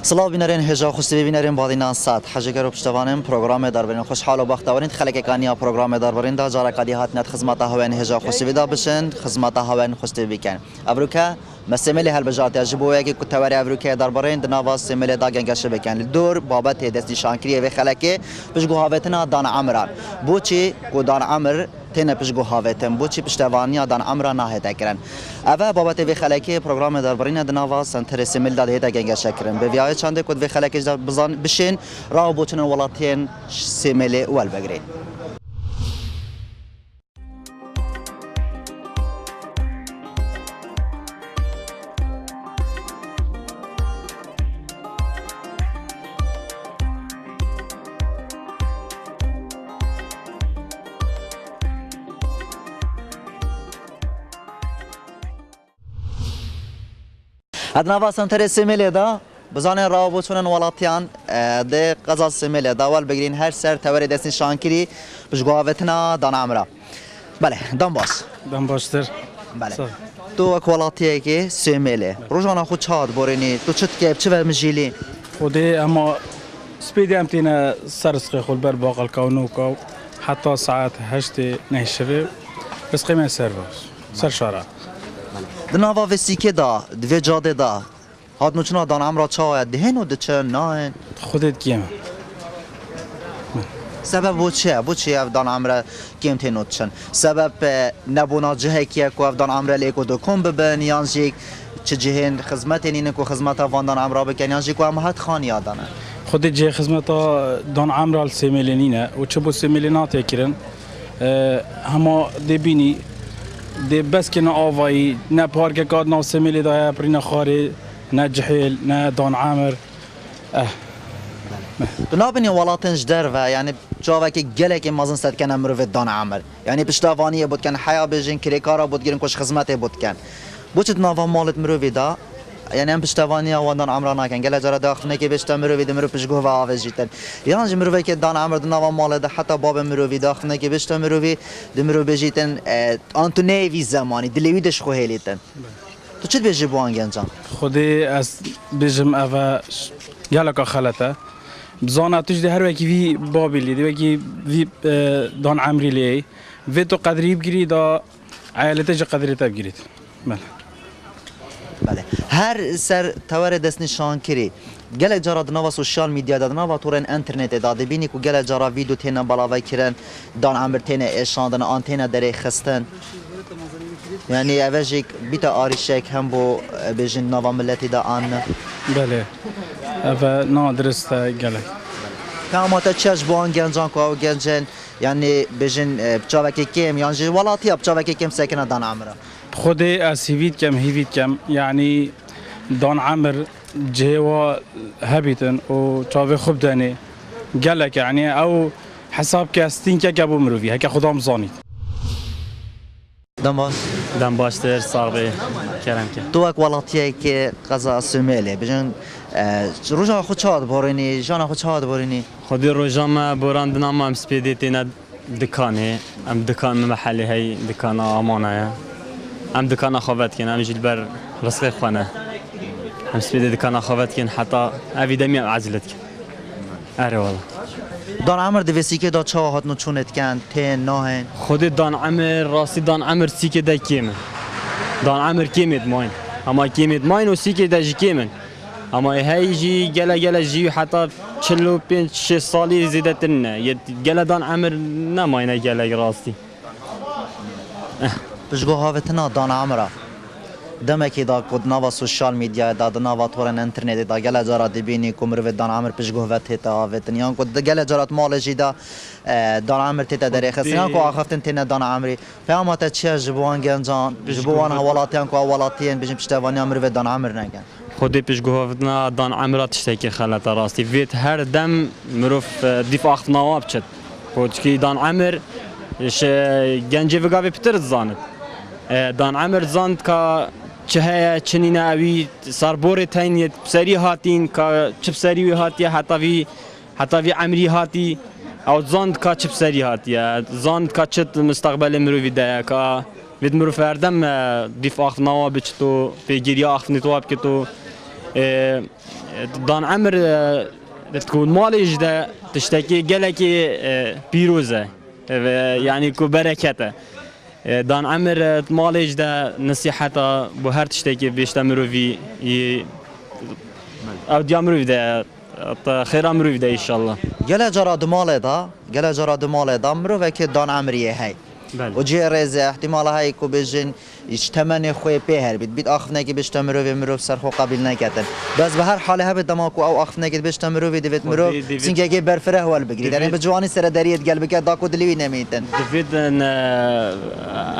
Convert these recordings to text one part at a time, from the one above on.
سلام بینرین هجا خوشی بینرین بادینان سات حجگر و پشتوانم پروگرام دربارین خوشحال و بختوارین خلک کانیا پروگرام دربارین دا جارا کدی هات نت خدمت هاون هجا خوشی ودا بشن خدمت هاون خوشی بیکن ابروکا مسمل هل بجات اجبو یکی کتواری ابروکا دربارین دناوا سمل دا گنگش بیکن دور بابت دستی شانکری و خلک بجگو هاوتنا دان عمران بوچی کو دان عمر تنه بجگو هاوتن بوچی پشتوانیا دان عمران نهته کرن اوه بابت و خلک پروگرام دربارین دناوا سنتر سمل دا هتا گنگش کرن به ویای چنده کد و خلک بزن بشین راه بوچن ولاتین سمل اول بگیرین ادنا سنتر سمل دا بزانین راه بوچن ولاتیان ده قزا سمل دا ول بگیرین هر سر توری دستین شانکری بجگاوتنا دان عمرا بله دان باشتر بله تو اکولاتیه که سمله روزانه خود چاد برینی تو چت که چه ومجیلی خودی اما سپیدی هم تینا سرسخ خود بر باقل کانو کو حتی ساعت 8 نهشبه بس قیمه سر شارع دناوا وسیکه دا دو جاده دا هات نوچنا دان عمرا چاید دهن و دچه نه خودت کیم سبب بو چه دان عمرا کیم تنوچن سبب نبونا جهه کیه کو دان عمرا لیکو دو کم ببن یانجیک چه جهن خدمت اینه کو خدمت وان دان عمرا بکن یانجیک و هم هات خان یادانه خودت جه خدمت دان عمرا سیملینینه و چه بو سیملینات یکرن هما دبینی ده بس که نه آوایی نه پارک کاد نه سمیلی دایا پرین خاری نه جحیل نه دان عامر تو نابینی ولاتنج در و یعنی جاوه که گله که مازن ست کنه مروفت دان عامر یعنی پشتوانیه بود کن حیا بجین کریکارا بود گیرن کش خدمته بود کن بوچت ناوا مالت مروفی دا یعنی هم پشتوانیه و دان عامر نکن گله جرا داخل که بشت مروفی ده مروف پشگو و آویز جیتن یعنی مروفی که دان عامر ناوا مال ده حتی باب مروفی داخل که بشت مروفی ده مروف بجیتن آنتو نیوی زمانی دلیویدش خو هلیتن تو چت بجی بوان گنجان خودی از بجم اوا یالا خالته بزانا تجدي هر وكي في بابلي دي وكي في دان عمري لي في تو قدري بجري دا عائلتي قدري تبجريت بله هر سر توار دست نشان کری گله جرا دنوا سوشال میدیا دنوا تورن اینترنت داده بینی کو گله جرا ویدیو تینا بالاوی کرن دان عمر تینا اشاندن آنتینا دره خستن یعنی اوجیک بیت آریشک هم بو بجن نوا ملتی دا آن بله اوا نادرست گله کاماتا چش بوان گنجان کو گنجن یعنی بجن بچاوکی کم یعنی ولاتی بچاوکی کم ساکن دان عمره خودي اسيفيت كم هيفيت كم يعني دان عمر جوا هبيتن و تشافي خبداني قالك يعني او حساب كاستين كابو مروفي هكا خدام زاني دم باشتر صاحبي كلام كه توك ولاتيه كي قزا سميلي بجن روجا خود چاد بوريني جانا خود چاد بوريني خودي روجا ما بوران دنا ام سبيديتنا دكاني ام دكان محلي هي دكان امانه ام دکان خوابت کن ام جلبر رسخ خانه ام سپید دکان خوابت کن حتی اویدمی عزلت کن اره والا دان عمر دویسی که دا چه هات نچونت کن تین نه خود دان عمر راستی دان عمر سیکه دا کیمن دان عمر کیمید ماین اما کیمید ماین و سیکه دا جی کیمن اما هی جی گله جی حتی 45 سالی زیده تنه گله دان عمر نماینه گله راستی بجگو هاوتنا دان عمره دمکی دا کد نوا سوشال میدیا دا نوا تورن اینترنت دا گله جارا دبینی کمر و دان عمر بجگو هاوت هاوتن یان کد گله جارات مال جیدا دان عمر تیتا دری خسیان کو آخفتن تینا دان عمری فهمت چه جبوان گنجان جبوان حوالاتیان کو حوالاتیان بجیم پشتوانی عمر و دان عمر نگن خودی بجگو هاوتنا دان عمره تشتکی خالت راستی ویت هر دم مروف دفاع نواب چت پوچکی دان عمر ش گنجی وگاوی پتر زاند دان عمر زاند که چه چنین اوی سربور تین بسری هاتین که چه بسری هاتی حتی وی عمری هاتی او زاند که چه بسری هاتی زاند که چه مستقبل مروی ده که وید مرو فردم دیف آخف نوا بچ تو پیگیری آخف نتواب که تو دان عمر تكون مالج ده تشتكي قالكي بيروزة يعني كو بركته دان عمر مالج ده نصيحته بهر تشتكي بيشتمرو في او ديامرو ده خير امرو ده ان شاء الله گله جرا دمال دا مرو که دان عمریه هی بله. و جی رز احتمال هایی که بجن اجتماعی خوی پیهر بید آخفنه که بشتمرو و مرو سرخو قبیل نکردن بس به هر حاله هبت دماغو او آخفنه که بشتمرو و دیوت مرو سینگه که برفره هول بگیری در به جوانی سر دریت قلب که داکو دلیوی نمیتن دفيد ان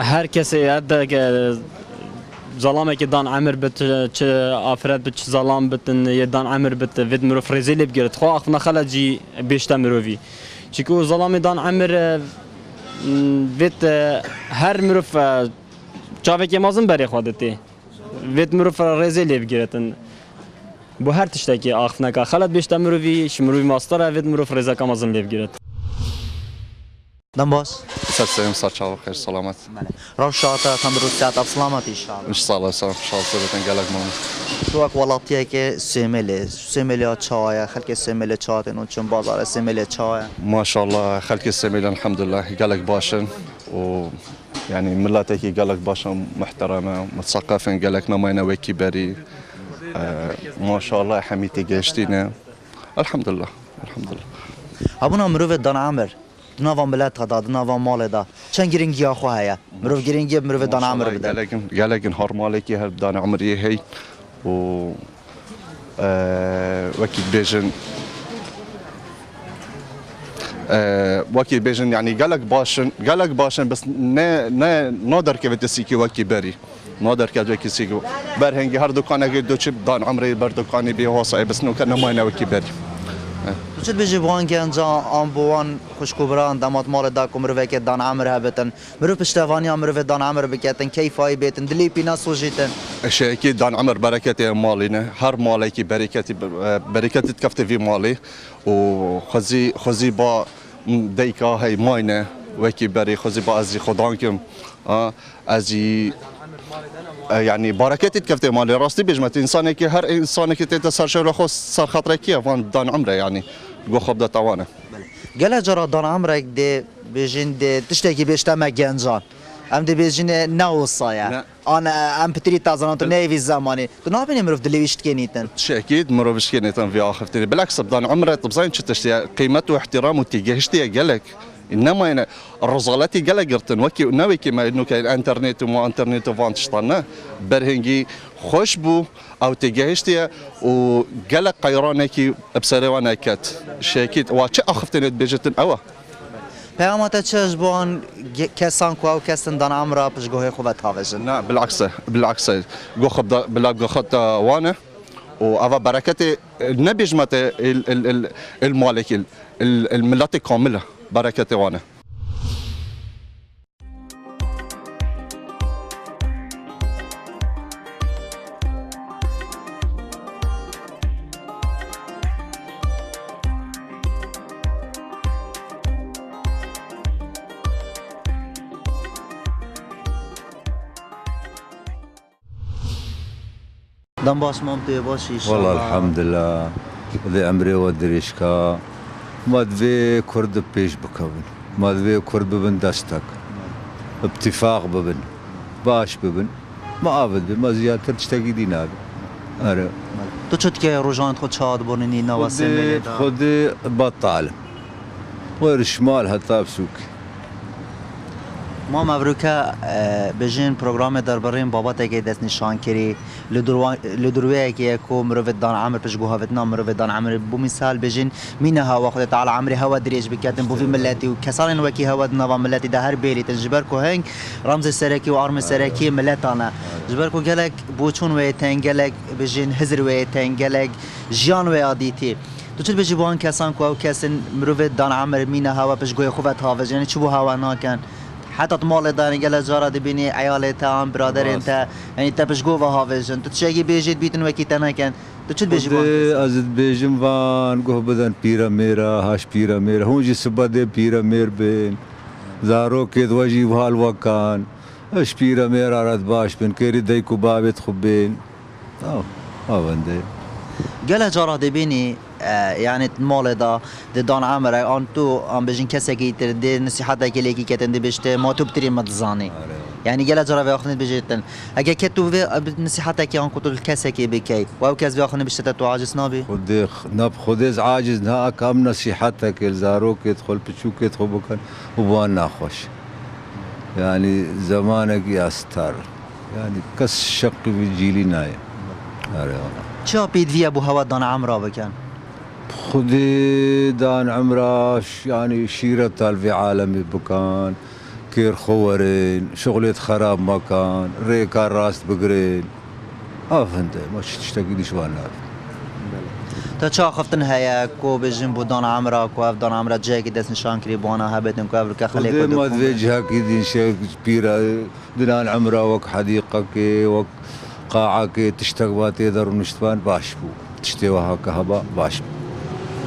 هر کسی هده که ظلامه که دان عمر بت چه آفراد بت ظلام بتن یه دان عمر بت وید مرو فرزیلی بگیرد خو آخفنه خلجی بشتمروی چیکو ظلام دان عمر وید هر مروف چاوه که مازن بری خودتی وید مروف رزیلی بگیرتن بو هر تشتکی آخفنه که خلط بشتمروی شمروی ماستره وید مروف رزا که مازن لی بگیرد دم باش سلام صار خير سلامات روشاتا تندرستات سلامت ان شاء الله ان شاء الله سلام ان شاء الله سبتن قالك ماما تو اک ولاتیه که سیملی چای خلک سیملی چای تنو چون بازار سیملی چای ما شاء الله خلك السميل الحمد لله قالك باشن و يعني ملاتك قالك باشن محترمه متثقفين قالك نماينا ويكي بري ما شاء الله حميتي جشتينا الحمد لله الحمد لله ابونا مرو دان عمر دناوان بلاد خدا دناوان مال دا چند گرینگی آخو هیا مرو گرینگی مرو دان عمر بده قالك نهار مالكي هل دان عمري هي و وكي بيجن وكي بيجن يعني قالك باشن بس نادر كيف تسيكي وكي بري نادر كيف وكي سيكو برهنجي هر دكانه قدو چب دان عمري بر دكاني بي هوصاي بس نو كان ما وكي بري تو چه بیشی بوان که انجا آن بوان خوشکوبران دامات مال دا که مرو که دان عمر هبتن مرو پشتوانی مرو دان عمر بکتن کیفای بیتن دلی پینا سوجیتن اشياء اكيد دان عمر بركتي مالينا هر مالكي بركتي تكفت في مالي وخزي با ديكا هي ماينه وكي بري خزي با ازي خدانكم ازي يعني بركتي تكفت مالي راستي بيجمت انسانك هر انسانك تتصر شو خو صار خاطرك فان دان عمره يعني جو خبده طوانه گله جرا دان عمرك دي بيجين دي تشتكي بيشتما جنجان ام دي بيجين ناوصايا انا ام بتري تازان تو نيفي زماني تو نابين مرف دليشت كينيتن شيء اكيد مرو بشكينيتن في اخفتني بالعكس بدان عمره طبزين تشتي قيمته واحترامه وتجهشتي قالك انما انا الرزالاتي قال قرتن وكي نوي كما انه كان انترنت وما انترنت وفان تشطنا برهنجي خوش بو او تجهشتي وقال قيرانكي بسروانا كات شاكيت واتش اخفتني بيجتن اوا پیامات چش بوان کسان کو او کسان دان عمره پشگوه خوبت هاوجن لا بالعكس جو خبدا بلا جو خدت وانا وأفا بركتي نبيجمت المالك الملات كاملة بركتي وانا دم باش مامتي باشي والله الحمد لله ذي عمري ودريشكا ما ذي كرد بيش بكون ما ذي كرد ببن دستك اتفاق ببن باش ببن ما أبد ما زيادة تشتكي دينار أنا تو چت که روزان خود شاد بوننی نواسه خودي بطال غير شمال حتى بسوق ما مبروکه بجین پروگرام درباره بابت که دست نشان کری لدرویه که کو مروت دان عمر پشگو هاوتنا مروت دان عمر بو مثال بجین مینه هوا خود تعالی عمری هوا دریج بکتن بو في ملتی و کسان وکی هوا نوا ملتی ده هر بیلی تجبر کو هنگ رمز سرکی و آرم سرکی ملتانه جبر کو گلک بوچون و تنگلک بجین هزر و تنگلک جیان و عادیتی تو چه بجی بوان کسان کو او کسان مروت دان عمر مینه هوا پشگو خوبت هاوج یعنی چه بو هوا ناکن حتی مال دانی گل جارا دبینی عیالت هم برادر انت یعنی تپش گو و هاویجن تو چه بیجید بیتن وکی تنکن تو چه بیجی وان از بیجم وان گو بدن پیرا میرا هاش پیرا میرا هونجی سباده پیرا میر بین زارو که دوجی و حال وکان اش پیرا میرا رد باش بین کری دی کو بابت خوب بین آه بنده گله جارا دبینی یعنی مال دا دان عمر آن تو آن بجین کسی که تر دی نصیحت اگه کی کتن دی بشته ما تو بتری متزانی یعنی گله جارا وقتی بجیتن اگه که تو نصیحت اگه آن کتول کسی که بکی و او کس وقتی بشته تو عاجز نبی خود از عاجز نه کام نصیحت که زارو که تخل پچو که تخو بکن و بان نخوش يعني زمانك يستر يعني كس شق في جيلي نايم چا بيد في ابو هوا دان عمرا بكن خدي دان عمراش يعني شيرة في عالمي بكان كير خورين شغلة خراب مكان ريكا راس بقرين فهمت ما تشتاقي ليش وانا تا چا خفتن هيا كو بجن بو دان عمرا كو اف دان عمرا جاي دست نشان كري بونا هبتن كو اف خليك ما تواجهها كي شيء كبيرة دان عمرا وك حديقة كي وك قاعة كي تشتاق باتي در ونشتوان باشبو تشتوها كهبا باشبو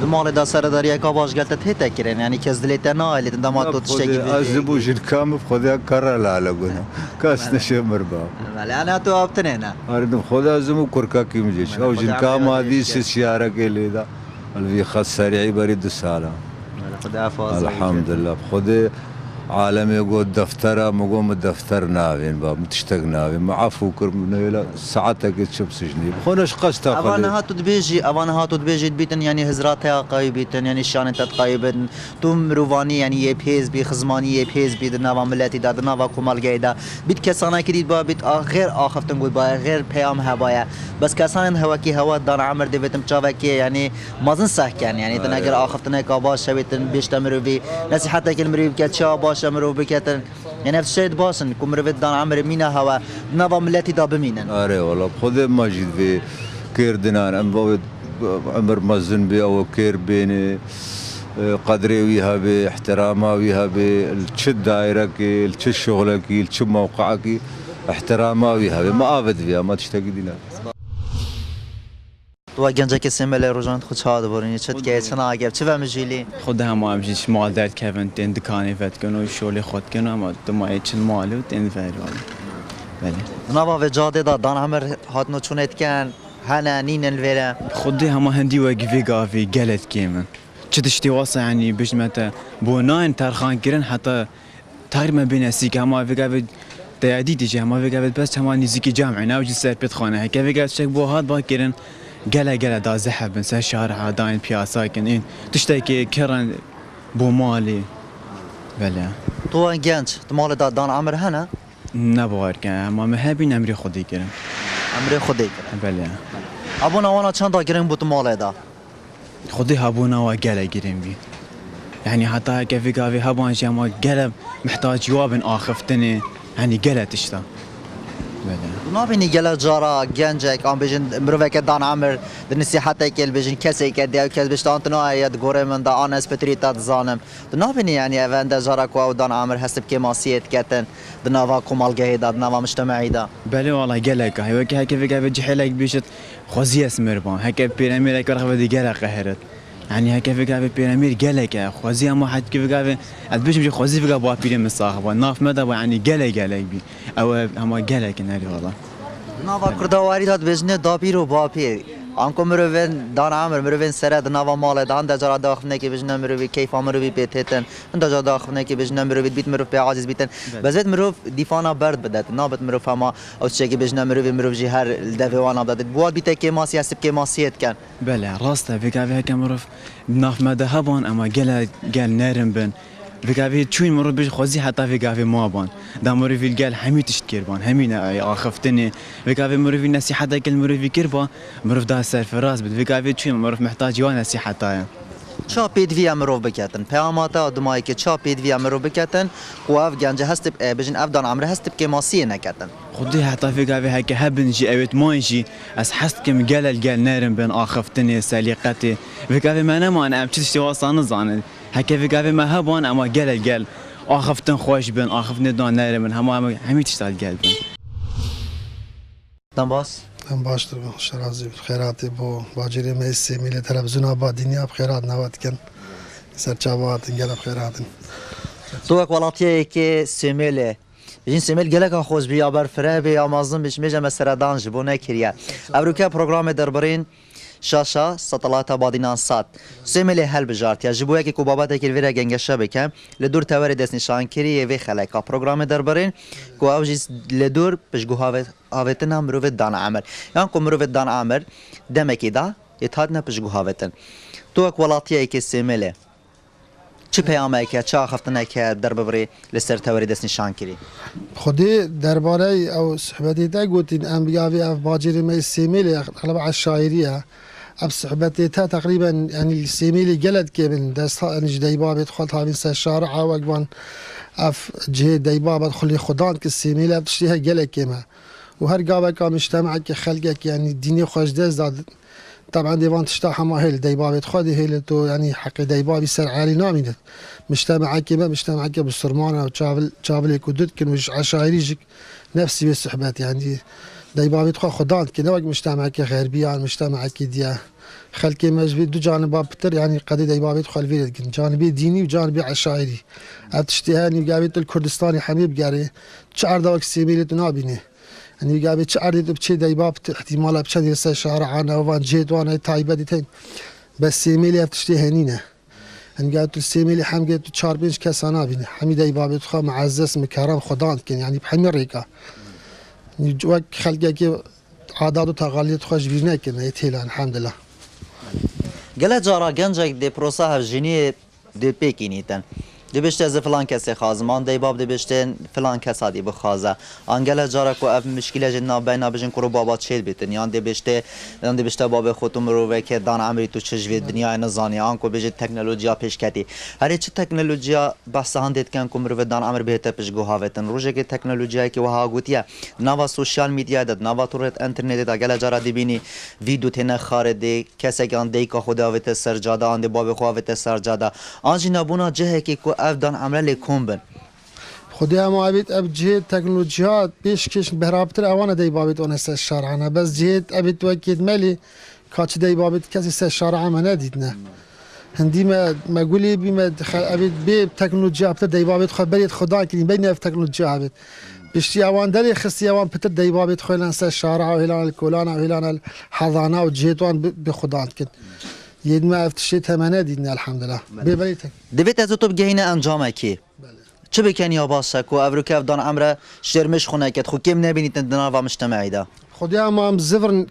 مال دا سرداری کا باش قالت هيتا كرين يعني كز دليت انا اللي دما تو تشتكي ازبو جن كام خدها كرر لا لغنا كاس نشمر با انا تو ابتنينا ارد خدا زمو كركا كي مجيش او جن كام هذه سياره كي ليدا الفي خاص سريع بريد السلام خدا فاز الحمد لله خدي عالم يقول دفتره مقوم الدفتر ناوين باب متشتق ناوين معفو كرم ساعتك تشوف سجني بخونش قصت اوانا هاتو تبيجي بيتن يعني هزراتها قايبتن يعني شان تقايبن توم رواني يعني يبهز بخزماني يبهز بيد نوا ملتي داد نوا كمال جيدا بيت كسانا كديد با بيت غير اخفتن قول با غير بيام هوايا بس كسان هواكي هوا دان عمر ديتم تشافكي يعني مازن سحكن يعني تناجر اخفتن كاباش شويتن بيشتمرو في نصيحتك المريب كتشا شمرو بكتن يعني نفس الشيء باسن كمرو دان عمر مينا هوا نوا ملتي دا بمينن اري والله خذ ماجد في كير دنان عمر مزن بي او كير بيني قدري ويها بي احترامها ويها بي التشد دايرك التشد شغلك التشد موقعك احترامها ويها بي ما ابد فيها ما تشتاق دينا تو گنجک سیمل روزان خود شاد برینی چت که چنا عجب چه ومجیلی خودها ما امجیش مال درد کردن تن دکانی فت کنو شغل خود کنو اما تو ما چن مالو تن فریال بله نوا و جاده دا دان عمر هات نو چونت کن هنا نين الفيلا خودي هما هندي وقفي قافي قالت كيمن تشتي واسع يعني باش متى بوناين تارخان كيرن حتى تار ما بين السيك هما في قافي تيادي تيجي هما في قافي بس هما نزيكي جامع ناوجي سير بيت خانه هكا في قافي شك بو هاد باكرن قلا دا زحب نسى الشارع داين بياسا كنين تشتكي كرن بو مالي بله تو گنج مال دا دان عمر هنا نبار كان ما مهابين امري خودي كرن امر خودی بله ابونا وانا چند تا گرین بود مال دا خودي هابونا وقلا جرين بي يعني حتى كيف كافي هابون جاما قلب محتاج جواب آخفتني يعني قلا تشتا بله نابینی گله جارا گنجک آن بیشن مروفه دان عمر نصیحتی که بیشن کسی که دیو کس بیشتر آنتنا آید گوره من دا آن اسپتریت زانم نابینی یعنی اونده جارا کو دان عمر حسب که ماسیت کتن دنوا کمالگه دا دنوا مجتمعی دا بله والله قلق هاي وكي هكا في قافي جحيلك بيشت خوزي اسمر بان هكا بيرامير هكا رخبة دي قلق قهرت يعني هكا في قافي بيرامير قلق خوزي اما حد كيف قافي ادبيش مشي خوزي في قافي بيرام الصاحب ناف مدى يعني قلق بي او اما قلق ناري والله دنوا کردواری داد بیشنه دابیر و باپیر آنکو مروفن دان عمر مروفن سر دنوا مال دان دجارا داخنه که بیشنه مروفی کیف مروفی بیتهتن دجارا داخنه که بیشنه مروفی بیت مروف به عاجز بیتن بس بیت مروف دیفانا برد بدات نابت مروف اما او چه که بیشنه مروف جی هر دفعوانا بدات بود بیت که ماسی هست که ماسیت کن بله راسته في قافي هكا مروف ناف مدى هبان اما قال نارم بن في قافي تشوين مرو بيش خوزي حتى في قافي ما بان دا مرو في القال حمي تشتكير بان حمي اخفتني في قافي مرو في نصيحة كل مرو في كيربا مرو دا سر في راس بد في قافي تشوين مرو محتاج يوان نصيحة تايا چا پید وی امرو بکتن پیاماتا دمایی که چا پید وی امرو بکتن و اف گنج هست بجن اف دان عمر هست که ماسی نکتن خدي حتى في قافي هكا هبن جي اويت مانجي اس حست كم قال القال نارم بين اخفتني سليقتي في قافي ما انا ام تشتي واصل نزان هكا في قافي ما هبان اما قال اخفتن خوش بين اخفتني دان نارم بين هم تشتغل قلبن دنباس من باشتر شرازی خیراتی با باجری میسی میلی تلویزیون آباد دنیا بخیرات نواد کن سرچاوات انگل بخیراتن تو یک ولاتیه که سیمیله بجین سیمیل گله که خوش بیا بر فره بیا مازن بیش میجم سردانج بو نکریه ابروکه پروگرام دربارین شاشا سطلات بادینان سات سیمل هل بجارت یا جبوه که کوبابت که ویرا گنگشه بکن لدور توری دست نشان کری و خلاقا پروگرام دربارین کو اوجیس لدور پشگو هاوتن مروف دان عمر یان کو مروف دان عمر دمکی دا یتادنا پشگو هاوتن تو اک ولاتیه که سیمله چه پیامه که چه خفتنه که در ببری لسر توری دست نشان کری خودی درباره او صحبتی تا گوتین ام بیاوی اف باجری می سیمیلی اغلب على الشاعریه اب صحبتی تا تقریبا یعنی سیمیلی جلد که من دست ها انج دیبا بيدخل هذه الشارع وقبان اف جه دیبا بدخل خدان که سیمیلی اب تشتيها جلد كما وهر قابل كان مجتمع خلقك يعني ديني خوش دز طبعا ديوان تشتاح ما هي الديباب يدخل هي تو يعني حق ديباب يسر عالي نامينه مجتمع كما مجتمع كما بالسرمانه وشابل كدود كن وش عشائريجك نفسي بالصحبات يعني ديباب يدخل خدان كنا وقت مجتمع غربيان مجتمع ديا خلق مجبي دو جانب بتر يعني قد ديباب يدخل في جانبي ديني وجانبي عشائري اتشتهاني قابلت الكردستاني حبيب قاري شعر دوك سيميلت نابينه يعني قابل شعري بشي ديباب احتمال بشان يسا شارعانا وان جيت وانا تايبه ديتين بس سيميلي افتشتي هنينه يعني قالت السيميلي حم قلت تشار بينش كسانا بينه حمي ديباب يدخل معزز مكرم خدان كن يعني بحمي ريكا يعني جواك خلقك عادات وتقاليد خوش بينا كن يتهلا الحمد لله گله جارا گنجک دی پروسه هفجینی دی پیکینیتن دی بشته از فلان کسی خازمان دی باب دی بشته فلان کسا دی بخازه آنگله جارا کو اف مشکل جنا بینا بجن کرو بابا چیل بیتن یان دی بشته باب خودم رو که دان عمری تو چجوی دنیا نزانی آن کو بجه تکنولوژیا پیش کتی هر چه تکنولوژیا بحث هندید کن کو مرو دان عمر بهتر پیش گوهاوتن روزه که تکنولوژیا که وها گوتیه نوا سوشال میدیا داد نوا تورت اینترنت دا گله جارا دی بینی ویدیو تنه خارده کسی که آن دی که خدا وت سرجاده آن دی باب خو وت سرجاده آنجی نبونا جه که کو اف دان عمر لیکم بن خدي ما أبيت أب جهة تكنولوجيات بيش كيش بهرابتر أوانا دي بابيت أنا الشارعنا بس جهة أبيت وكيد مالي كاتش دي بابيت كاسي الشارع ما ناديتنا هندي ما قولي بما أبيت بي تكنولوجيا بتر دي بابيت خبريت خدا كني بيني في تكنولوجيا أبيت بيشتي أوان دلي خستي أوان بتر دي بابيت خلنا الشارع وهلان الكولانا وهلان الحضانة وجهتوان بخدان كن يد ما افتشيتها ما ناديتنا الحمد لله ببريتك دبيت از تو بگهینه انجام کی چه بکنی یا باسه کو افروکف دان عمره شرمش خونه کت خو کم نبینید دنا و مجتمعی دا خدي ما زفرن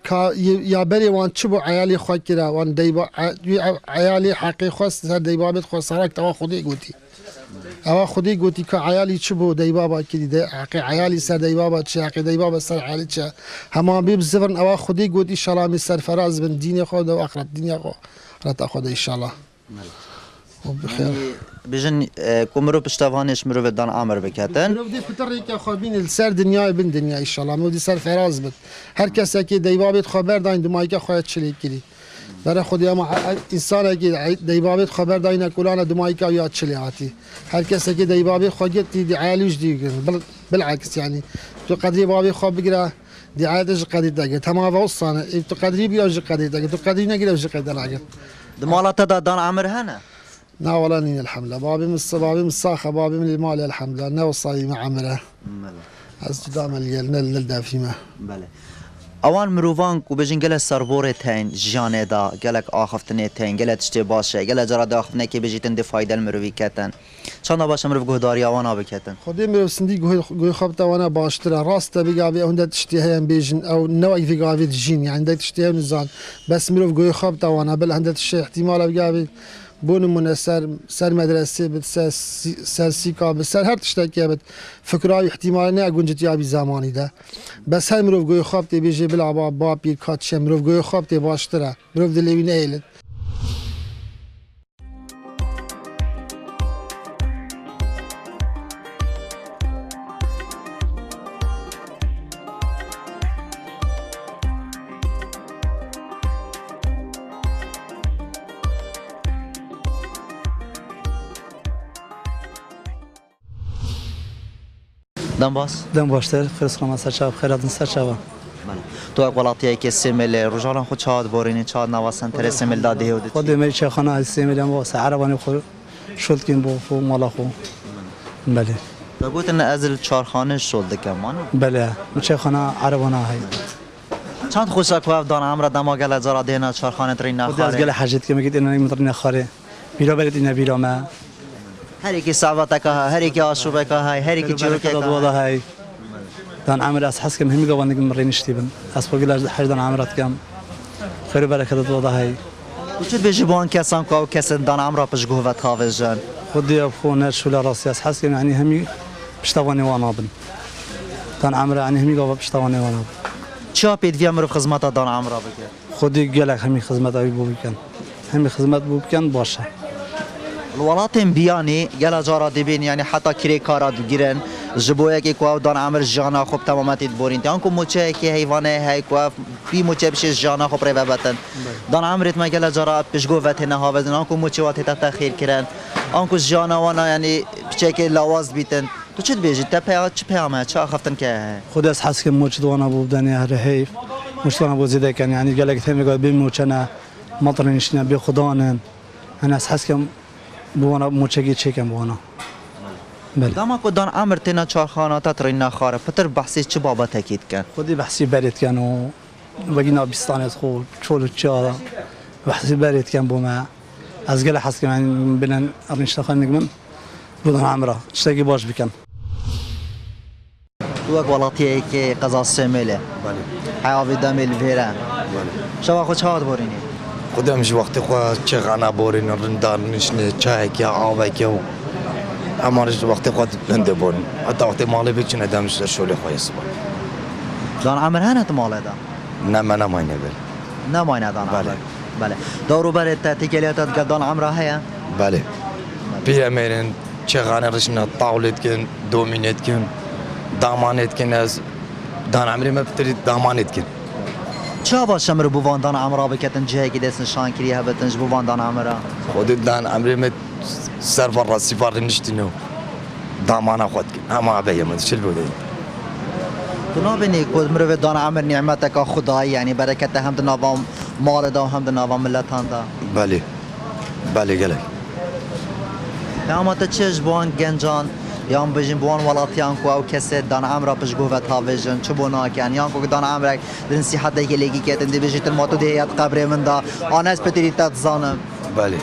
يا بري وان تشبو عيالي خو كده وان ديبا عيالي حقي خاص ديبا بيت خاص راك توا خدي قوتي اوا خدي قوتي كعيالي تشبو ديبا كده حقي عيالي سر ديبا تشي حقي ديبا سر عيالي تشا هما بيب زفرن اوا خدي قوتي شرامي سر فراز بن ديني خو و اخرت دنيا خو را تاخذ ان شاء الله وبخير بيجن كمرو بشتوانش مرو دان عمر بكاتن مرو دي بتريكا خابين السر دنيا بن دنيا ان شاء الله مو دي سر فراز بت هر کس کی دیبابت خبر داین دمایکا خواهد چلی کلی برای خودی اما انسان کی دیبابت خبر داین کلان دمایکا یا چلی عاتی هر کس کی دیبابت خواهد دی عالیش دی بالعكس يعني تو قدری بابی خواب بگیره دی عادش قدری داگه تمام وصانه تو قدری بیاج قدری داگه تو قدری نگیره وش قدر داگه دمالات دان عمر هنا نا ولا نين الحمد لله بابي من الصاخة بابي من المال الحمد لله نوصي مع عمره از جدا مليال نل فيما بله اوان مروان کو بجن گله سربور تین جانه دا گلک آخفتنه تین گله تشتی باشه گله جرا داخفتنه که بجیتن دی فایدل مروی کتن چند باشه مرو گهداری اوان بکتن خودی مرو سندی گوی خبت وانا باشتر راست بيقابي هند تشتي هم بيجن او نوع في قابي جين يعني هند تشتي نزان بس مرو گوی خبت وانا بل هند تشتي احتمال بيقابي بون من سر مدرسه بت سر سيكا بسر هر تشتكي بت فكره احتمال نه گنجت يابي زماني ده بس هاي مروف گوي خواب تي بيجي بلا باب بير كاتش مروف گوي خواب تي باشتره مروف دلوي نيل دم باس دم باشتر خرس خما سرچاو خیراتن سرچاو تو اقوالاتیه که سیمل رجالان خود چاد بورینی چاد نواسن تر سیمل داده هودی خود می چه خانه از سیمل هم واسه عربانی خود شد کن بو خو مالا خو بله تو گوت ان ازل چارخانه شد کمان بله چه خانه عربانه های چند خوشا که دان عمر دما گل جرا دینا چارخانه ترین خود از گل نخاره حاجت که میگید اینا مطر نخاره بیرا برید اینا بیرا ما هر کی صعبت که هر کی آشوبه که هر کی چیرو که والله هاي دان عمر از حس که مهمی قوانه که مرین اشتیبن از فوق لاج حاج دان عمرت کم خیر برکت والله هاي وجود بجبان کسان که کس دان عمر پش گوه و تاوجن خودی افخونه شولا راسي از حس که يعني همي بشتواني وانابن دان عمر يعني همي قوا بشتواني وانابن چا پید وی امر خدمت دان عمر بکرد خودی گلک همي خدمت ابي بو بکن همي خدمت بو بکن باشه الولات بیانی گل جارا دبین یعنی حتی کری کارات گیرن جبوی که کو دان عمر جانا خوب تماماتی بورین تان کو موچه که حیوانه هی کو بی موچه بشه جانا خوب ریو بتن دان عمرت ما گل جارا پیش گو وته نه هاوزن آن کو موچه وات تاخیر کردن آن کو جانا وانا یعنی بچه که لواز بیتن تو چه بیجی تا چه پیامه چه خفتن که خود از حس که موچ دوانا بو بدنی هر حیف موچ دوانا بو زیده کن یعنی گلک تیم گاد بی موچنا مطرنش نه بی خدانن انا از حس که بوانا موچگی چیکم بوانا بله دام کو دان عمر تنا چارخانه تا ترین نخاره پتر بحثی چه بابا تاکید کن خودی بحثی برید کن و وگینا بیستانت خو چول چارا بحثی برید کن بو ما از گل حس که من بینن ارنش خان نگم بودن عمره اشتاقی باش بکن تو اک ولاتی که قضا سمیله بله حیاوی دمیل ویران بله شما خود چهار بورینی خودمش وقتی خود چه غنا بورین رندار نشنه چای که آوای که امارش وقتی خود لنده بورین حتی وقتی مالی بچینه دمش شوله خواهیست بورین دان عمر هنت ماله دا نه من نماینه بل نماینه دان عمر بله. بله دورو برت تیکلیاتت دان عمر هيا بله بیا میرین چه غنا رشنه طاولت کن دومینت کن دامانت کن از دان عمری ما بتری دامانت کن چه باشه مرو بوان دان عمر بکتن جهه کی دست نشان کری هبتنج بوان دان عمر خود دان عمری ما سرفر راسی فار نشتینو دامانا خود کن اما عبیه من شل بوده تو نبینی کد مرو دان عمر نعمتک خدایی یعنی برکت هم دنوام مال دا هم دنوام ملتان دا بله بله گله اما تا چه جوان گنجان یا بجین بوان ولاتیان کو او کسی دان عمر پش گوه تاویجن چه بونا کن یا کو دان عمر دن صحت دیگه لگی کتن دی بجیت الماتو دیات قبر من دا آنس پتری تات زانم بله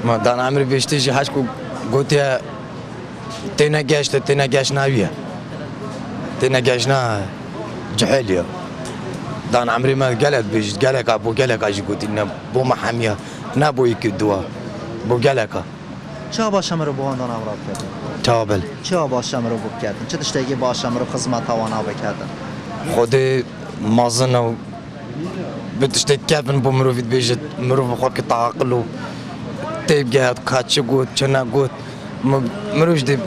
ما دان عمر بیشتیش هاش کو گوتیا تینا گشت ناویه تینا گشت نا جهلیه دان عمري ما قالت بيج قالك ابو قالك اجي قلت لنا بو محاميه نابو يكدوا بو قالك چه باشه مرو بوان دان عمر کردن تابل چه باشه مرو بو کردن چه تشتگی باشه مرو خدمت توانا بکردن خودي مازنو بتشتك كابن بمرو في بيجت مرو بخوك تعقلو تيب جهات كاتش قوت چنا قوت مروش دي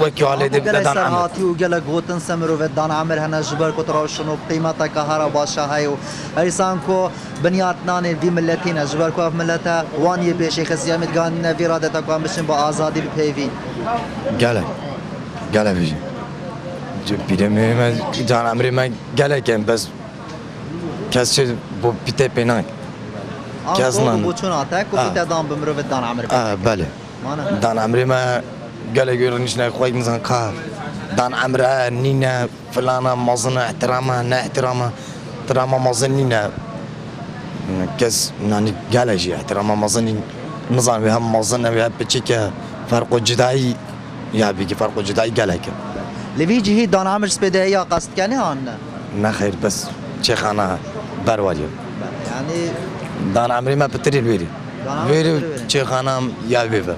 وكي على دي بدان عمر هاتي و گله گوتن سمرو و دان عمر هنا جبر کو تراوشنو قیمتا که هر باشه هایو هریسان کو بنیاد نان دی ملتین جبر کو ملتا وانی پیش خزیامت گان نویراده تا کو بشن با آزادی پیوی قال بيجي جو بيدم ما دان عمري ما قال كان بس كاس بو بيتي بيناك کازنان بو چون آتا کو بیت دام بمرو و دان عمر بله دان عمري ما قال يقول نشنا خوي مثلا كار دان عمرها نينا فلانا مازنا احترامها نا احترامها مازن نينا كاس يعني قال يجي احترامها مازن نظام هم مازن وهم بتشيك فرق جدائي يا بيجي فرق جدائي قال لك لویجی هی دان عمر سپیده یا قصد کنی آن نا خير بس شيخانا برواليو یعنی دان عمري ما بتري الويري ويري شيخانا يا بيفا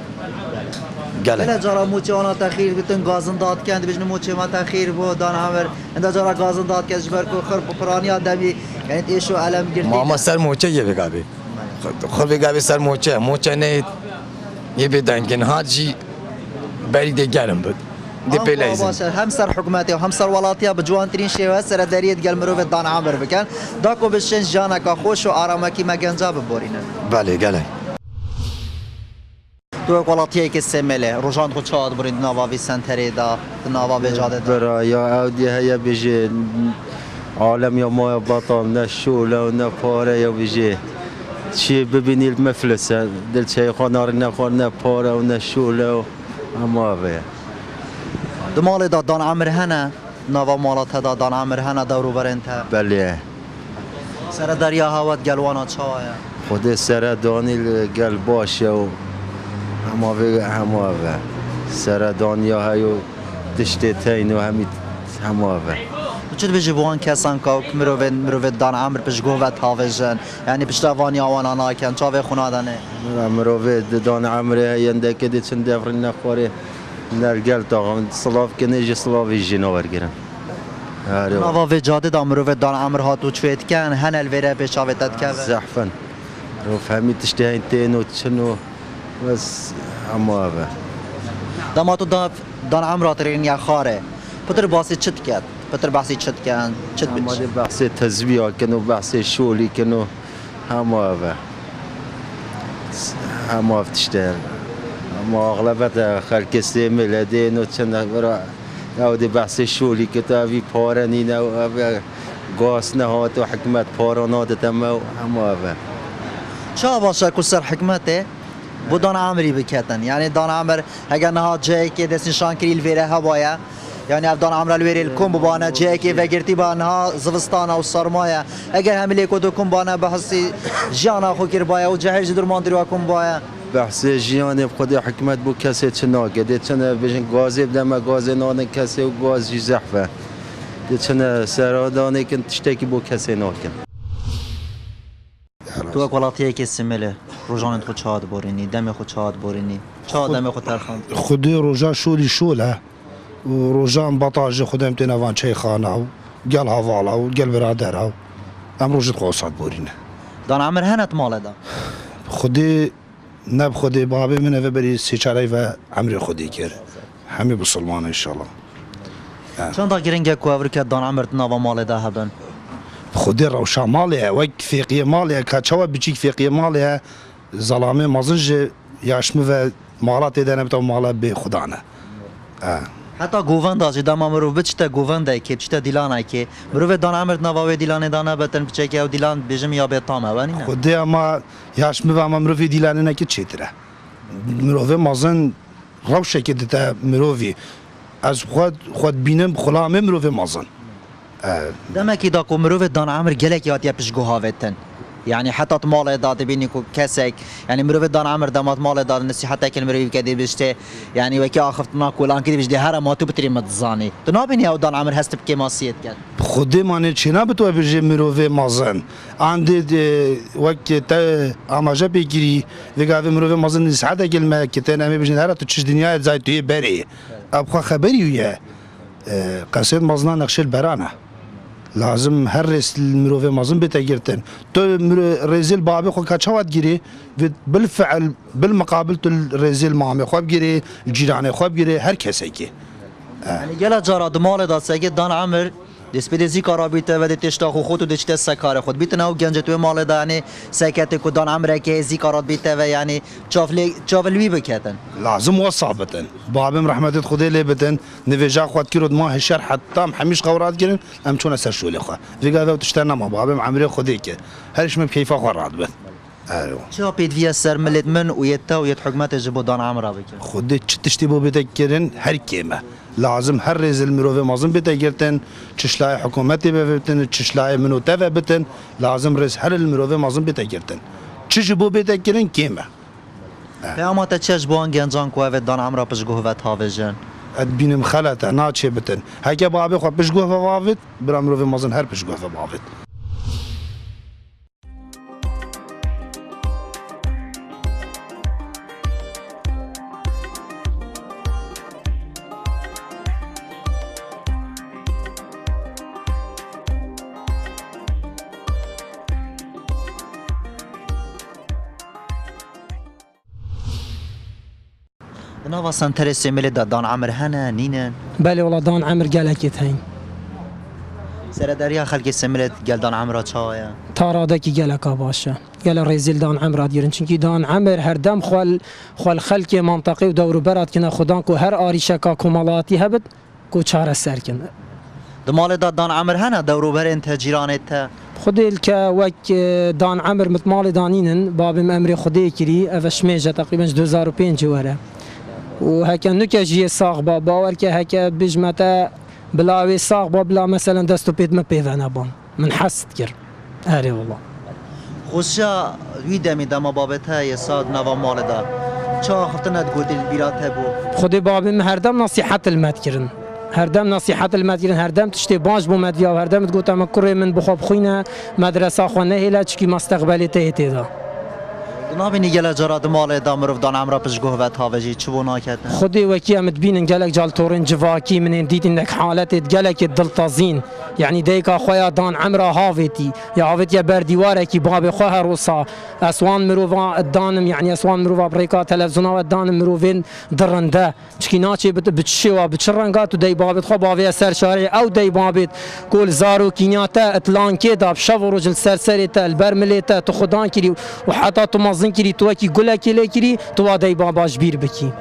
قال بله جارا موچه آنها تخیر بیتن گازن داد کند بجن موچه ما تخیر بود دان عمر اندا جارا گازن داد کند جبر کو خرب قرآنی آدمی یعنی ایشو علم گرتی ماما سر موچه یه بگابی خود بگابی سر موچه نه یه بدن کن هاجی بری ده گرم بود ده پیلایزن هم سر حکومتی و هم سر ولاتی بجوان ترین شیوه سر دریت گل مروف دان عمر بکن داکو بشن جانکا خوش و آرامکی مگنجا ببورینن بله گله تو ولاتی که سمله روزان خود چاد برید نواوی سنتری دا نواوی جاده دا برا یا اودی هیا بجه عالم یا ما بطام نه شوله و نه پاره یا بجه چی ببینی المفلسه دل چه خانار نه پاره و نه شوله و اما به دمال دا دان عمر هنه نوا مالات دا دان عمر هنه دورو برنته بله سرداریا هاوت گلوانا چاوایا خود سردانی گل باشه و همه سردانی هایو دشته تین و همه چه بيجي بوان كاسان كوك مروفيد دان عمر بيش قوة هافجن يعني بيش تافاني آوانا ناكن شافي خونا دانه مروفيد دان عمر ينده كده چند دفرنا خوره نرگل تاقم صلاف کنه جه صلاف جناور گرن نوا في جاده دا مروفيد دان عمر هاتو چويت كان هن الويره بيش آويتت كوه زحفن رو فهمي تشتهين تينو تشنو بس اما اوه داماتو دان عمر هاترين يا خاره پتر باسی چت کرد پتر باسی چت کن چت بچ بحث تزویع کنو بحث شولی کنو همه اوه همه تشتهر اما اغلبت خلق استعمال دین و چند برا او دی بحث شولی کتابی پارنی نو اوه گاس نهات و حکمت پارانات تمو همه اوه چه باشه کسر حکمته بو دان عمری بکتن یعنی دان عمر اگر نهاد جایی که دست نشان کریل ویره هوایا يعني افضل عمر الويري الكم بانا جاكي فقرتي بانها زفستانا والصرمايا اگر هملي كودو كم بانا بحسي جانا خو كربايا وجهج درمان درواكم بايا بحث جیان خود حکمت بو کسی چنا گده چنا بجن گازی بدم گاز نان کسی و گاز زحفه ده چنا سرادانی کن تشتکی بو کسی ناکن تو اکوالاتیه که سمله روزان خود چاد بورینی دم خود چاد بورینی چاد دم خود ترخان خودی روزا شولی شوله و روزان بطاج خودم تنوان چه خانه و گل هوالا و گل برادر و ام روزت قوسات بورینه دان عمر هنت مال دا خودی نب خودی بابی منه و بری سیچاره و عمر خودی کرد همه بسلمان انشالله چند تا گرنگه که افریقا دان عمر تناوا مال دا هبن خودی روشا مالیه و فقیه مالیه که چوا بچیک فقیه مالیه ظلامه مازنج یاشمه و مالات دنه بتا مالا به خدانه حتی گووند داشتی دام امرو بچته گووند ای که بچته دیلان ای که مرو دان عمر نواوی دیلان دانه بتن بچه که او دیلان بیشم یا به تامه وانی نه خودی اما یاشمه و اما مرو دیلانه نکی چیتره مرو مازن روشه که دتا مروی از خود بینم خلامه مرو مازن دمکی دا کو مرو دان عمر گلک یاد پیش گوهاوتن يعني حتى مال داد بيني كسك يعني مروف دان عمر دامات مال داد نسي حتى كل مروف كدي بيشته يعني وكي اخفت ناكل ان كدي بيجي هرا ما تو بتري متزاني تنابني او دان عمر هست بكماسيت كان خودي ماني چنا بتو بيجي مروف مازن عندي وقت تا اماجه بيجري وقاوي مروف مازن ساعه كلمه كتن امي بيجي هرا تو تشش دنيا زي تو بري ابخا خبري ويا قصيد مازنا نقش البرانه لازم هر رئیس المروفه مازن بتجرتن تو رئیس بابی خو کچوات گیری بالفعل بالمقابل تو رئیس مامی خواب گیری الجيران خواب گیری هر کسی کی يعني جل جرا دمال داد سگه دان عمر دسپیدزی کارا بیته و دتشتا خو خود دشته سکار خود بیتنا و گنج تو مال دانی سکت کو دان عمر که زی کارات بیته و یعنی چافلوی بکتن لازم وصابتن بابم رحمت خدای لبتن نوجا خود کیرود ما هشر حتی همیش قورات گیرن ام چون سر شولی خو دیگه دو تشتنا ما بابم عمر خدای که هرش مم کیفا خورات بد چه پید ویا سر ملت من و یتا و یت حکمت جبو دان عمر بکن خود تشتی بو بتکرن هر کیمه لازم هر رئیس المروفه مازن بتگرتن چشلای حکومتی ببتن چشلای منو تفه بتن لازم رئیس هر المروفه مازن بتگرتن چش بو بتگرن کیمه اما تا چش بوان گنجان کو و دان عمر پش گوهوت هاوجن اد بینم خلطه ناچه بتن هکه بابی خو پش گوه واوت برا مروفه مازن هر پش گوه واوت نوا سنتر سیمل دان عمر هنه نینن بله والله دان عمر گلکت هین سرداریا خلق سیمل گل دان عمر چاویا تاراده کی گلکا باشه گل رزیل دان عمر دیرن چونکی دان عمر هر دم خال خلق منطقه و دور برات کنه خدان کو هر آریشکا کمالاتی هبد کو چاره سر کنه دمال دان عمر هنه دور بر انت جیرانت خدي الكا وك دان عمر متمال دانينن باب امر خدي كري افشميجه تقريبا 2005 ورا وهكا نكا جي صاغ باور كا هكا بجمتا بلاوي صاغ بلا مثلا دستو بيت ما بيفانا بون من حست كر آره والله خوشا وی دمی دما بابت های ساد نوا مال دا چا خفتنت گودی بیرات هبو خودی بابی هر دم نصیحت المد کرن هر دم نصیحت المد کرن هر دم تشتی باش بو مدیا و هر دم گفتم کره من بخواب خوینه مدرسه خونه هلا چکی مستقبلی ته دا نابینی گله جرات مال دا مروف دان عمرا پشگوه و تاوجی چبو ناکتن خودی وکی امد بینن گلک جال تورن جواکی من دیدین دک حالت گلک دلتازین يعني ديكا خويا دان عمرا هافيتي يا هافيتي برديوارك كي باب خوها روسا اسوان مروفا الدانم يعني اسوان مروفا بريكا تلفزيون الدانم مروفين درنده چكيناتي بتشوا بتشرنغات ودي بابت خو بابي سر شارع او دي بابت كل زارو كينياتا اتلان كده بشفروج السرسريتا البرمليتا تخدان كري وحتى تمازن كري توكي قلكي لكري تو دي بابا جبير بكي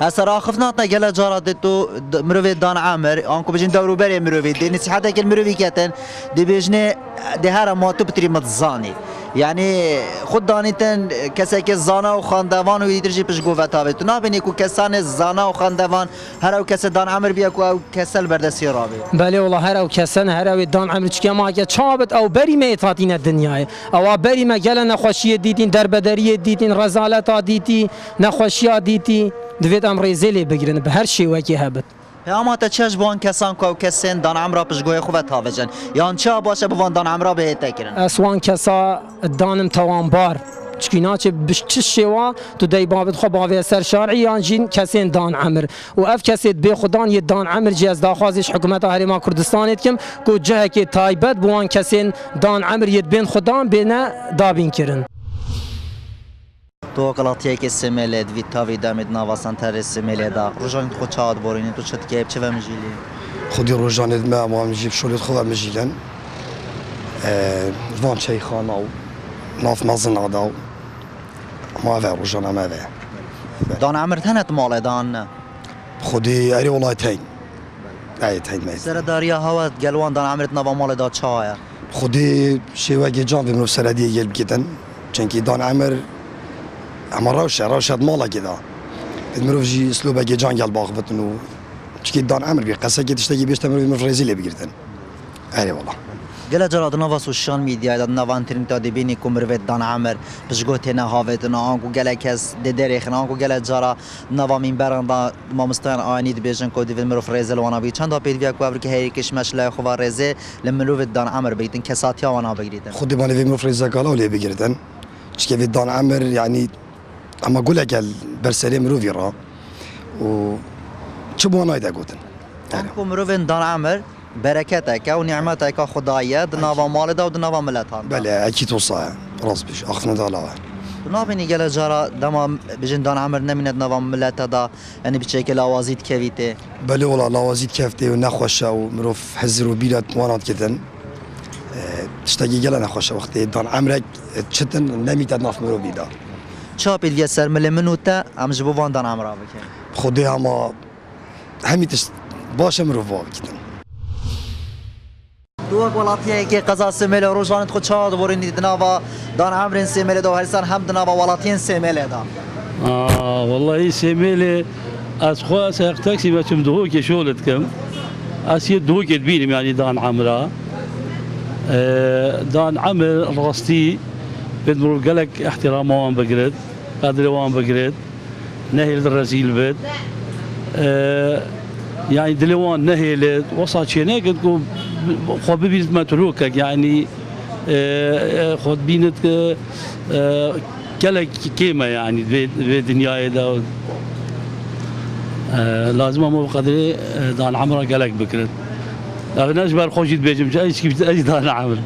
هسه خفناتنا گله جارات تو مروی دان عامر آنکو بجین دورو بری مروی دی نصیحت کل مروی کتن دی بجنه دی هر ما تو بتری متزانی یعنی خود دانیتن کسی که زانا و خاندوان و دیدرجی پش گوفت هاوی تو نابینی کو کسان زانا و خاندوان هر او کس دان عامر بیا کو او کسل بردسی رابی بله والله هر او کسان هر او دان عامر چکی ما که چابت او بری میتاتین دنیای او بری ما گله نخوشی دیدین دربدری دیدین رزالت دیدی نخوشی دیدی دوید ام ریزلی بگیرن به هر شی وکی هبت اما تا چش بان کسان کو کسین دان عمرا پشگوی خوبه تاوجن یان چه باشه بوان دان عمرا به تکرن اسوان کسا دانم توانبار چکینا چه بش شوا تو دی بابت خو باوی سر شرعی یان جین کسین دان عمر و اف کسید به خدان ی دان عمر جی از داخوازش حکومت هریما کردستان کم کو جه کی تایبت بوان کسین دان عمر ید بین خدان بینه دابین کرن تو قلاتیه که سمیلد ویتاوی دامید نواسان تر سمیلدا روزان خود چاد بورینی تو چت که چه ومجیلی خودی روزان ما ما میجیب شولیت خود مجیلن وان چای خانه و ناف مازن آداو ما و روزان ما و دان عمر تنت مال دان خودی اری والله تین ای تین می سرداریا هوا گلوان دان عمرت نوا مال دا چایا خودی شیوه جان بمنو سردی گل بگیدن چنکی دان عمر اما راشد مالا كده المروف جي اسلوبه جان قال باخ بتنو چكي دان عمر بي قصه كي تشتكي بيش تمر من فريزيل بيگردن اي والله گله جراد نوا سوشال میدیا دا نوان ترین تا دبینی کومر دان عمر بجگوت نه هاوت نه آنکو گله کس ددری خنا آنکو گله جرا نوا من برندا ما مستان آنید بیشن کو دیو مروف رزل وانا بی چند تا پیدویا کو که هر کش مشله خو رزه لملوف دان عمر بیتن کساتیا وانا بگیردن خودی مال وی مروف رزه قالوا لي بيگردن چكي دان عمر يعني اما اقول لك برسلي مروفي را و شبو نايدا قوتن انكم مروفين دان عمر بركتك او نعمتك خدايه دناوا مالدا ودناوا ملتان بله اكيد توصى راس بيش اخذنا دالا نابینی گله جارا دما بجن دان عمر نميند نوا ملتا دا يعني بشكل اوازيد كويته بله والله لوازيد كفتي ونخوشه ومروف حزر وبيلات موانات كدن تشتاقي گله نخوشه وقتی دان عمرك تشتن نميتد ناف مروفي دا چاپ الیا سر مل منوتا ام جبو وان دان عمرا بکن خودی اما همیتش باشه مروفا بکن دو ولاتیه که قضا سمل روزانت خود چاد ورنی دناوا دان عمرن سمل دو هرسان هم دناوا ولاتین سمل دا والله سمل از خوا ساق تاكسي ما تمدهو كي شغلت كم اسيد دهو كتبيني يعني دان عمرا دان عمر راستي بدمر قالك احترام وان بقرد قادر وان بقرد نهي الرزيل بد يعني دلوان نهي وصل شيء نقد خو ببيت ما تروكك يعني خد بينت قالك كيما يعني في دنيا دا لازم مو قدر دان عمره قالك بكرت اغناش بار خوشيت بيجم ايش كيف اي دان عمر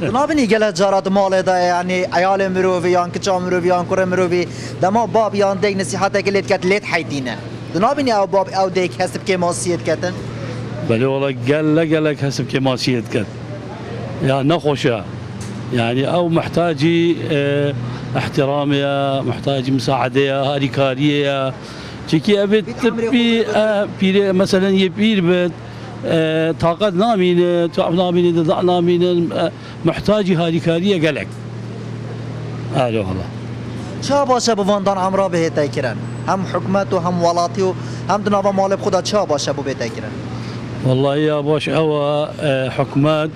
نابینی گله جارات مال دا یعنی عیال مروی یان کچا مروی یان کره مروی دما باب یان دیگ نصیحت کلیت کت لیت حیدینه نابینی او باب او دیگ حسب که ماسیت کتن بله والله قال لك حسب که ماسیت کت یا نخوشه يعني او محتاجي احترامية محتاجي مساعدة هاري كارية تشكي ابد بي مثلا يبير بد طاقت نامين تعب نامين ضع نامين محتاجي هاري كارية قالك هذا والله چه باشه بوان دان عمرا به تکرن هم حکومت و هم ولاتی و هم دنوا مال خدا چه باشه بو به تکرن والله يا باش او حكومات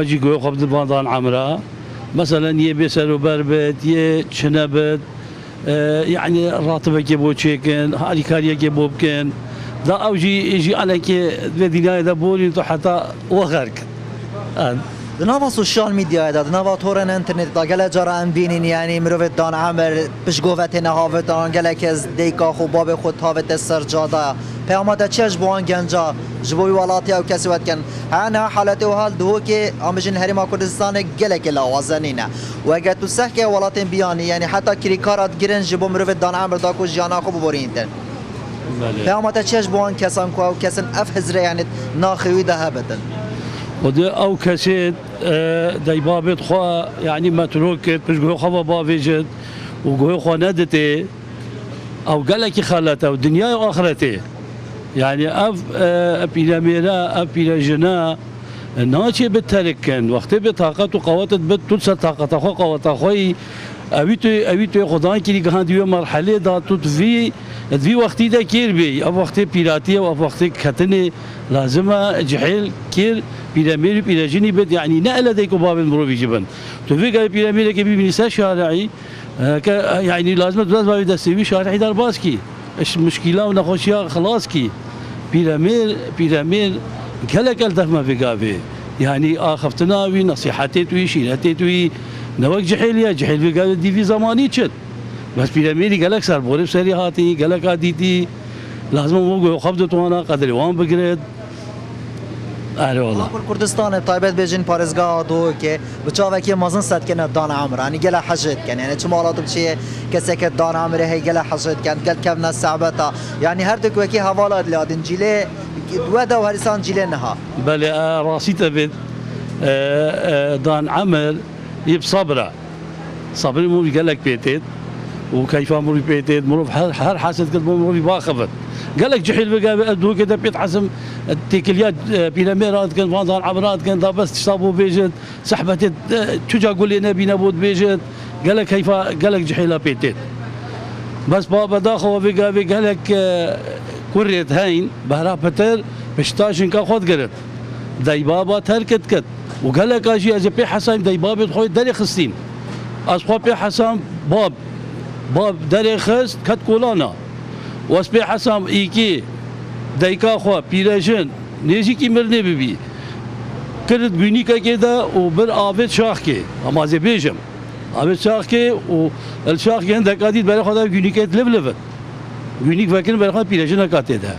جي قوي قبل دان عمرا مثلا یه بسر و بر بد یه چنه بد يعني راتبه كيبو تشيكن هاري كاريا كيبو بكن دا اوجي يجي على كي الدنيا دا بولي تو حتى وغرك دناوا سوشال ميديا دا دناوا تورن انترنت دا گله جارا ام بینین یعنی مروت دان عمر پش گوت نه هاوتان گله کز دیکا خو باب خود هاوت سرجادا پیامد چش بوان گنجا جبوی ولاتی او کسی وقت کن انا حالت و حال دو که امجن هریما کردستان گله که لوازنینه و اگر تو سه که ولات بیانی یعنی حتی کریکارات گرن جبو مروت دان عمر دا کو جانا خو بورین تن پیامد چش بوان کسان کو او کسان اف حزره یعنی ناخوی ده هبتن وده او كاسيت داي بابت خو يعني متروك بجو خو بافيجت وجو خو ندتي او قالك خالته ودنيا واخرته يعني اف بيلاميرا اف بيلاجنا ناتي بالتركن وقت بطاقه وقوات بتلس طاقه خو قوات خوي اويتو خدان كي غانديو مرحله دا تطفي في وقت دا كيربي او وقت بيلاتي او وقت كتني لازم جحيل كير بيلامير بيلاجيني بد يعني نقله ديكو باب المروفي جبن توفي قال بيلامير كي بينسى شارعي يعني لازم بس باب دسوي شارعي دار باسكي ايش مشكله ونخوشيا خلاص كي بيلامير كلك التفما في قابي يعني اخفتناوي نصيحتي توي شيلتي توي نوك جحيل في قال دي في زماني تشت بس بيلامير قالك صار بورب سري هاتي قالك اديتي لازم مو خبطت وانا قدر وان بقرد آره والله کردستان طایبت بیجین پارزگاه دو که بچه‌ها که مازن صد کنه دان عمر یعنی گله حجت کنه یعنی چه مالات بچه کسی که دان عمر هی گله حجت کنه گل کم صعبتا یعنی هر دو که حوالات لادن جیله ودا و هرسان جیله نها بله راسي تبد دان عمر يب صبر مو قالك بيتت وكيف امر بيتت مروف هر حاسد قد مروف باخفت قال لك جحيل بقى ادو كده بيت حسم التيكليات بيلاميرات كان فاضل عبرات كان بس تصابوا بيجت سحبت تجا قول لي نبي نبود بيجت قال لك كيف قال لك جحيل بيتت بس بابا داخل قال لك كريت هين بهرا بتر بشتاشن كا خود قرت داي بابا تركت كت وقال لك اجي بي حسن داي بابا خوي داري خستين اصحاب بي حسن باب داري خست كت كولانا واسبي حسام ايكي دايكا خو بيراجن نيجي كي مرني ببي كرت بينيكا كده وبر افيت شاخكي اما زي بيجم افيت شاخكي والشاخكي عندك قاديد بالي خدا بينيكا تلفلفت بينيك فاكر بالي خدا بيراجن كاتيدا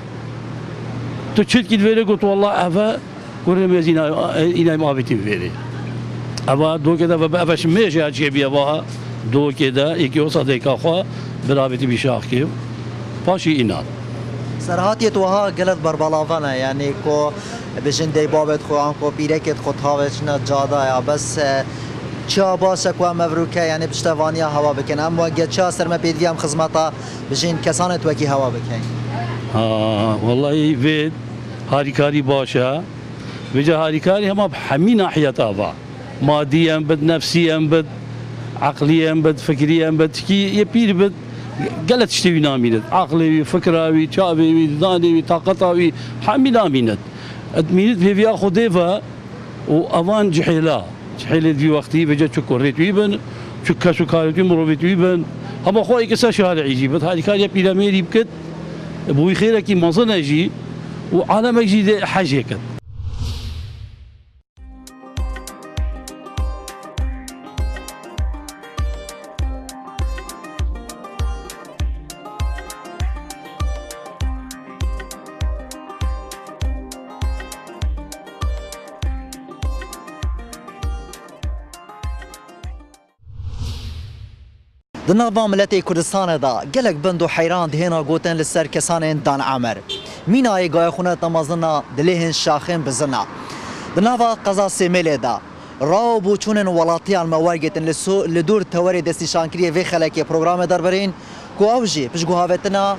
تو تشت كي تفيري قلت والله افا كوري مزينا الى ما بيتي فيري افا دو كده افاش ميجي اجي بيا دو كده ايكي وصا دايكا خو برافيتي بشاخكي باشي إينان سرهاتي توها قلت بربلاوانا يعني كو بجن دي بابت خو انكو بيركت خو تهاوچنا جادا يا بس چا باشا كو مبروكه يعني بشتوانيا هوا بكن اما اگه چا سرما بيديام خدمتا بجن كسانت وكي هوا بكن والله فيد هاريكاري باشا بجا هاريكاري هم بحمي ناحية ابا ماديا بد نفسيا بد عقليا بد فكريا بد كي يبير بد قالت تشتوي نامينت عقلي فكراوي شابي داني طاقتاوي حامي نامينت ادمينت في اخو ديفا وافان جحيلا في وقتي بجا شو كوريت ويبن شو كاسو كاريت مروفيت ويبن هم اخوي كسا شارع يجي بس هذه كان يبي لميري بكت ابوي خيرك منظن يجي وعلى ما يجي حاجه كت دنابا ملتي كردستان دا قلق بندو حيران دهينا قوتن لسر كسانين دان عمر مينا اي قاية خونة تمازنا دليهن شاخين بزنا دنابا قضا سيميلي دا راو بوچونن ولاتيان موارگتن لدور توري دستي شانكريه في خلقية پروگرام دربرين كو اوجي پشگو هاوتنا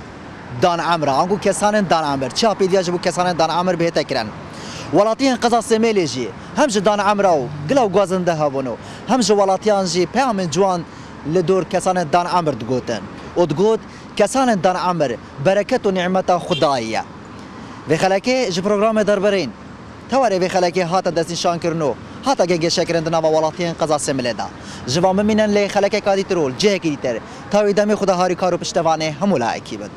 دان عمر عنقو كسانين دان عمر چا بيديا جبو كسانين دان عمر بهتا كرن ولاتيان قضا سيميلي جي همج دان عمرو قلو قوازن دهابونو همج ولاتيان جي پیامن جوان لدور كسان دان عمر دقوتن ودقوت كسان دان عمر بركة ونعمة خداية في خلاكي جي بروغرام دربرين تواري في خلاكي هاتا دستين شان كرنو هاتا گنگ شکرند نوا ولاتین قضا سیمله دا جوام مینن لی خلک کادی ترول جه کی تر تاوی دمی خدا هاری کارو پشتوانه همولا اکیبد